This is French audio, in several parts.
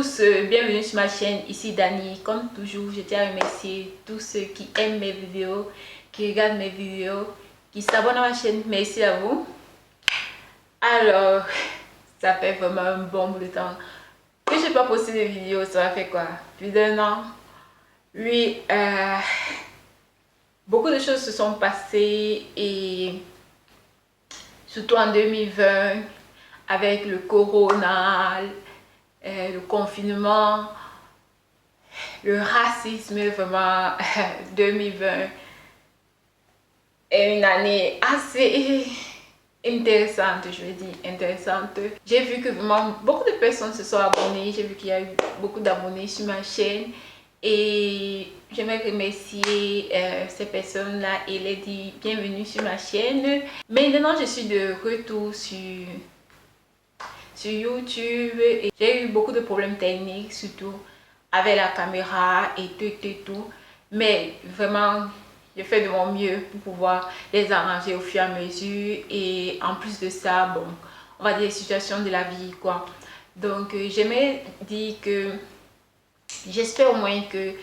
tous, bienvenue sur ma chaîne, ici Dani. Comme toujours, je tiens à remercier tous ceux qui aiment mes vidéos, qui regardent mes vidéos, qui s'abonnent à ma chaîne. Merci à vous. Alors, ça fait vraiment un bon bout de temps que je n'ai pas posté de vidéos. Ça fait quoi? Plus d'un an. Oui, beaucoup de choses se sont passées et surtout en 2020 avec le corona, le confinement, le racisme. Vraiment 2020 est une année assez intéressante, je veux dire intéressante. J'ai vu que vraiment beaucoup de personnes se sont abonnées, j'ai vu qu'il y a eu beaucoup d'abonnés sur ma chaîne et j'aimerais remercier ces personnes là et les dire bienvenue sur ma chaîne. Maintenant je suis de retour sur YouTube et j'ai eu beaucoup de problèmes techniques, surtout avec la caméra et tout, mais vraiment je fais de mon mieux pour pouvoir les arranger au fur et à mesure. Et en plus de ça, bon, on va dire les situations de la vie quoi. Donc j'aimerais dire que j'espère au moins que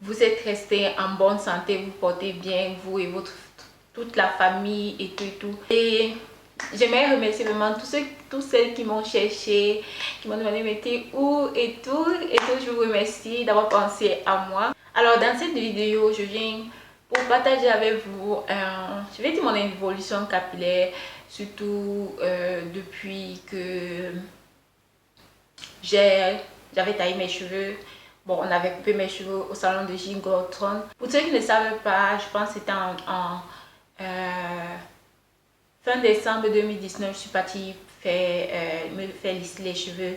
vous êtes restés en bonne santé, vous portez bien, vous et toute la famille et tout. Et j'aimerais remercier vraiment tous ceux qui m'ont cherché, qui m'ont demandé mais t'es où et tout. Je vous remercie d'avoir pensé à moi. Alors dans cette vidéo, je viens pour partager avec vous, je vais dire mon évolution capillaire, surtout depuis que j'avais taillé mes cheveux. Bon, on avait coupé mes cheveux au salon de Jean Goldtron. Pour ceux qui ne savent pas, je pense que c'était fin décembre 2019, je suis partie me faire lisser les cheveux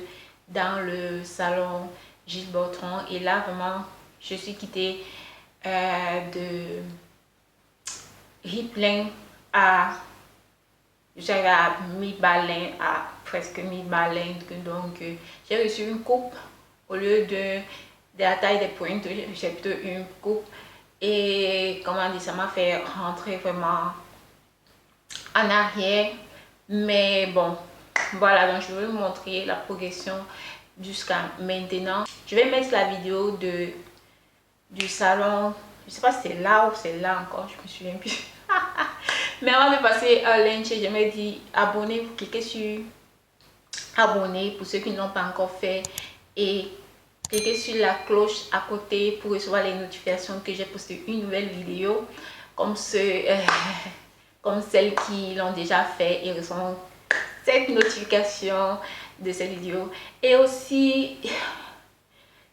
dans le salon Gilles Bertrand. Et là, vraiment, je suis quittée de Rippling à... J'avais à mi-balin, à presque mi-balin. Donc, j'ai reçu une coupe. Au lieu de la taille des pointes, j'ai plutôt une coupe. Et comment dire, ça m'a fait rentrer vraiment en arrière. Mais bon, voilà, donc je vais vous montrer la progression jusqu'à maintenant. Je vais mettre la vidéo du salon. Je sais pas si c'est là ou c'est là encore, je me souviens plus. Mais avant de passer à lunch, j'aimerais dire abonnez-vous, cliquez sur abonner pour ceux qui n'ont pas encore fait et cliquez sur la cloche à côté pour recevoir les notifications que j'ai posté une nouvelle vidéo comme comme celles qui l'ont déjà fait et reçoivent cette notification de cette vidéo. Et aussi,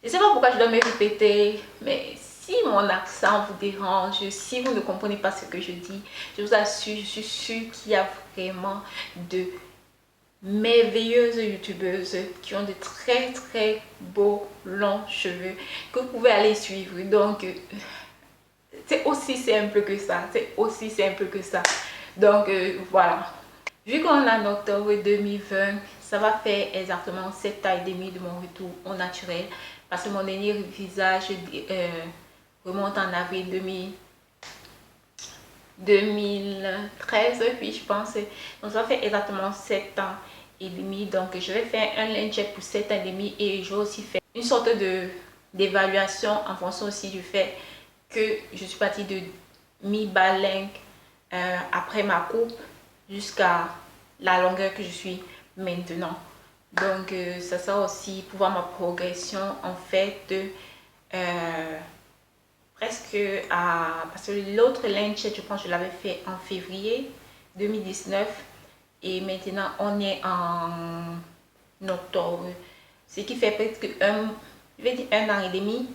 je ne sais pas pourquoi je dois me répéter, mais si mon accent vous dérange, si vous ne comprenez pas ce que je dis, je vous assure, je suis sûre qu'il y a vraiment de merveilleuses youtubeuses qui ont de très beaux longs cheveux que vous pouvez aller suivre. Donc c'est aussi simple que ça, c'est aussi simple que ça. Donc voilà, vu qu'on est en octobre 2020, ça va faire exactement 7 ans et demi de mon retour au naturel parce que mon dernier visage remonte en avril 2013, puis je pense. Donc ça fait exactement 7 ans et demi. Donc je vais faire un line check pour 7 ans et demi et je vais aussi faire une sorte d'évaluation en fonction aussi du fait que je suis partie de mi-balin après ma coupe jusqu'à la longueur que je suis maintenant. Donc ça sera aussi pour voir ma progression en fait presque à... Parce que l'autre line check, je pense que je l'avais fait en février 2019 et maintenant on est en octobre. Ce qui fait presque je vais dire un an et demi,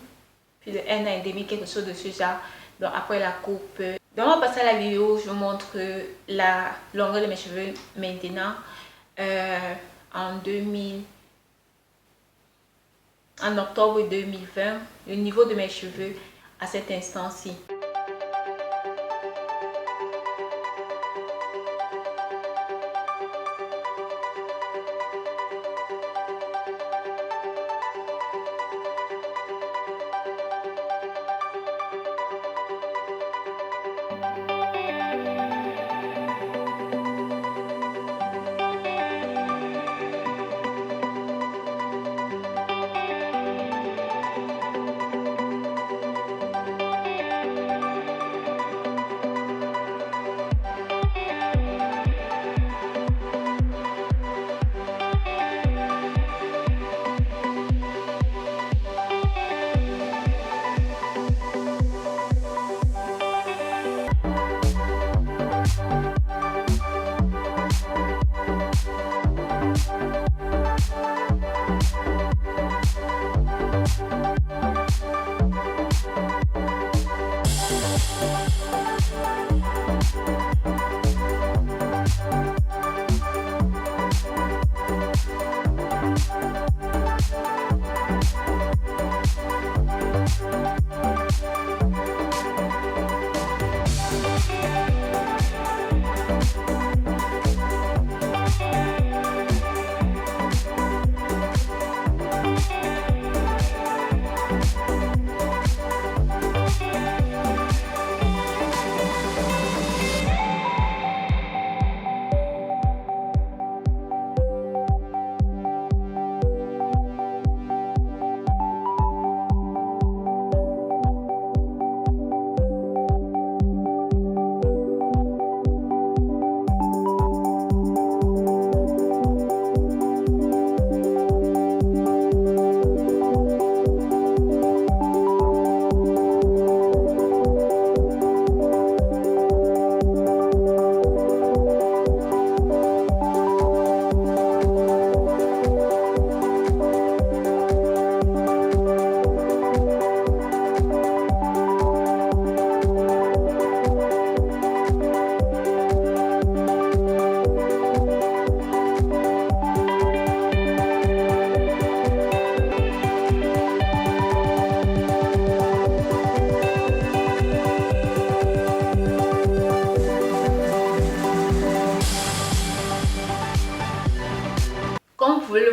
plus de un an et demi, quelque chose de ce genre. Donc après la coupe. Donc on va passer à la vidéo, je vous montre la longueur de mes cheveux maintenant. En octobre 2020, le niveau de mes cheveux à cet instant-ci.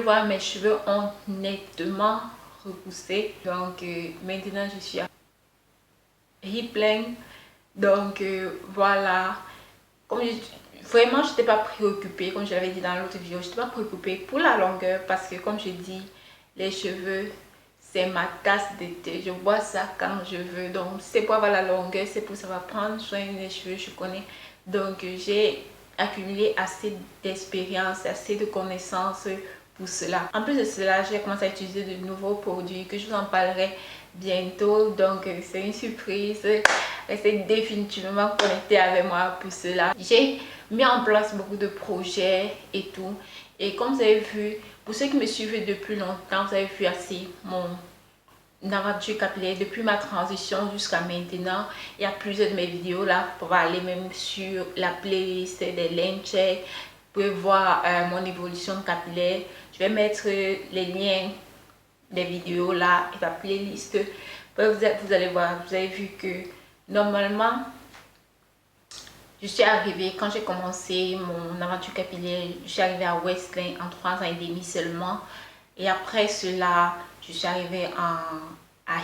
voir, mes cheveux ont nettement repoussé. Donc maintenant je suis à hip length. Donc voilà. Vraiment, je n'étais pas préoccupée, comme je l'avais dit dans l'autre vidéo, je n'étais pas préoccupée pour la longueur parce que comme je dis, les cheveux, c'est ma tasse de thé. Je vois ça quand je veux. Donc, c'est pour avoir la longueur, c'est pour savoir prendre soin des cheveux, je connais. Donc, j'ai accumulé assez d'expérience, assez de connaissances pour cela. En plus de cela, j'ai commencé à utiliser de nouveaux produits que je vous en parlerai bientôt. Donc, c'est une surprise. Restez définitivement connecté avec moi pour cela. J'ai mis en place beaucoup de projets et tout. Et comme vous avez vu, pour ceux qui me suivent depuis longtemps, vous avez vu assez mon aventure capillaire depuis ma transition jusqu'à maintenant. Il y a plusieurs de mes vidéos là. Vous pouvez aller même sur la playlist des Lencheck. Vous pouvez voir mon évolution capillaire. Je vais mettre les liens des vidéos là et la playlist. Vous allez voir, vous avez vu que normalement, je suis arrivée, quand j'ai commencé mon aventure capillaire, je suis arrivée à Westland en 3 ans et demi seulement. Et après cela, je suis arrivée à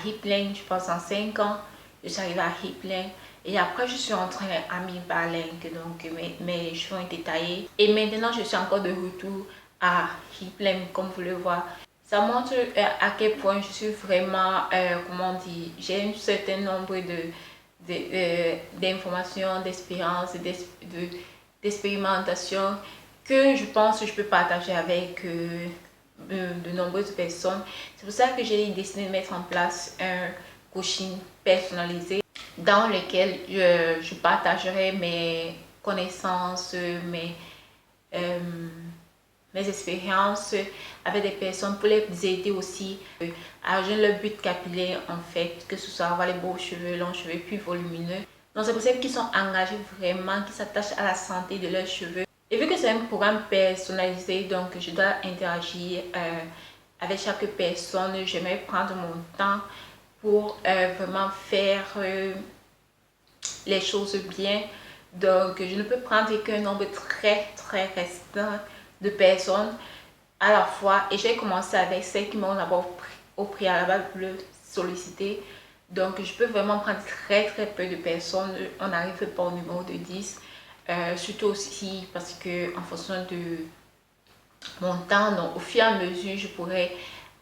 hip length, je pense en 5 ans. Je suis arrivée à hip length. Et après, je suis entrée à mid-bar length. Donc, mes cheveux ont été taillés. Et maintenant, je suis encore de retour à hip length, comme vous le voyez. Ça montre à quel point je suis vraiment, comment dire, j'ai un certain nombre d'informations, d'expériences, d'expérimentation que je pense que je peux partager avec de nombreuses personnes. C'est pour ça que j'ai décidé de mettre en place un coaching personnalisé dans lequel je partagerai mes connaissances, mes expériences avec des personnes pour les aider aussi à rejoindre leur but capillaire en fait, que ce soit avoir les beaux cheveux, longs cheveux plus volumineux. Donc c'est pour celles qui sont engagées vraiment, qui s'attachent à la santé de leurs cheveux. Et vu que c'est un programme personnalisé, donc je dois interagir avec chaque personne, j'aimerais prendre mon temps pour vraiment faire les choses bien. Donc je ne peux prendre qu'un nombre très restreint de personnes à la fois, et j'ai commencé avec celles qui m'ont d'abord au préalable pour le solliciter. Donc je peux vraiment prendre très peu de personnes. On n'arrive pas au numéro de 10, surtout aussi parce que en fonction de mon temps, donc au fur et à mesure je pourrais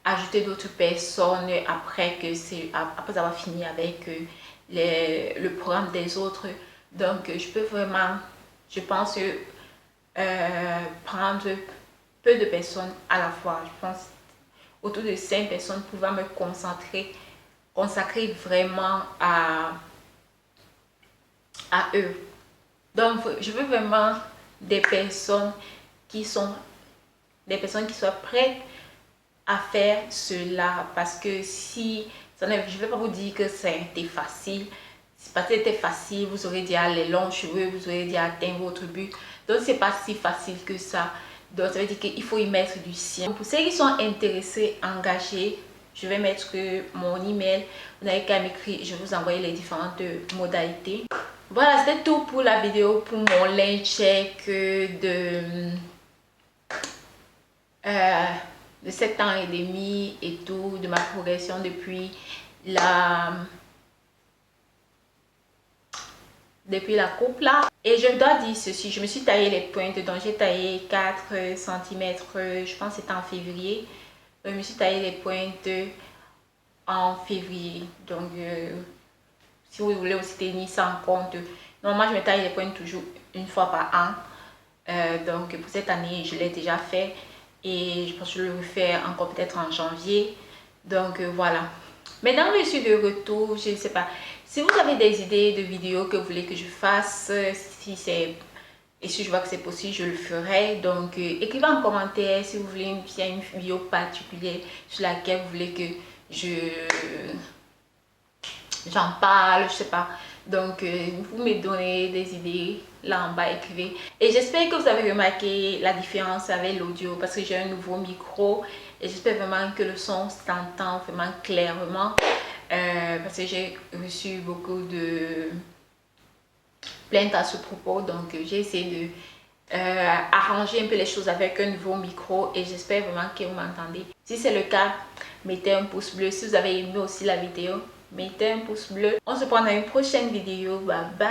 ajouter d'autres personnes après avoir fini avec le programme des autres. Donc je peux vraiment, je pense, prendre peu de personnes à la fois. Je pense autour de 5 personnes pouvant me consacrer vraiment à eux. Donc je veux vraiment des personnes qui soient prêtes à faire cela, parce que si je ne vais pas vous dire que c'était facile. Si c'était facile, vous aurez déjà les longs cheveux, vous aurez déjà atteint votre but. Donc c'est pas si facile que ça. Donc ça veut dire qu'il faut y mettre du sien. Pour ceux qui sont intéressés, engagés, je vais mettre mon email. Vous n'avez qu'à m'écrire, je vais vous envoyer les différentes modalités. Voilà, c'était tout pour la vidéo, pour mon Lencheck de 7 ans et demi et tout, de ma progression depuis la coupe là. Et je dois dire ceci, je me suis taillé les pointes, donc j'ai taillé 4 cm, je pense que c'était en février. Je me suis taillé les pointes en février. Donc si vous voulez aussi tenir ça en compte, normalement je me taille les pointes toujours une fois par an. Donc pour cette année je l'ai déjà fait et je pense que je le refais encore peut-être en janvier. Donc voilà. Maintenant je suis de retour, je ne sais pas. Si vous avez des idées de vidéos que vous voulez que je fasse, et si je vois que c'est possible, je le ferai. Donc écrivez en commentaire si vous voulez, s'il y a une vidéo particulière sur laquelle vous voulez que j'en parle, je sais pas. Donc vous me donnez des idées là en bas, écrivez. Et j'espère que vous avez remarqué la différence avec l'audio, parce que j'ai un nouveau micro et j'espère vraiment que le son s'entend vraiment clairement, parce que j'ai reçu beaucoup de plaintes à ce propos. Donc j'ai essayé arranger un peu les choses avec un nouveau micro et j'espère vraiment que vous m'entendez. Si c'est le cas, mettez un pouce bleu. Si vous avez aimé aussi la vidéo, mettez un pouce bleu. On se prend dans une prochaine vidéo. Bye bye.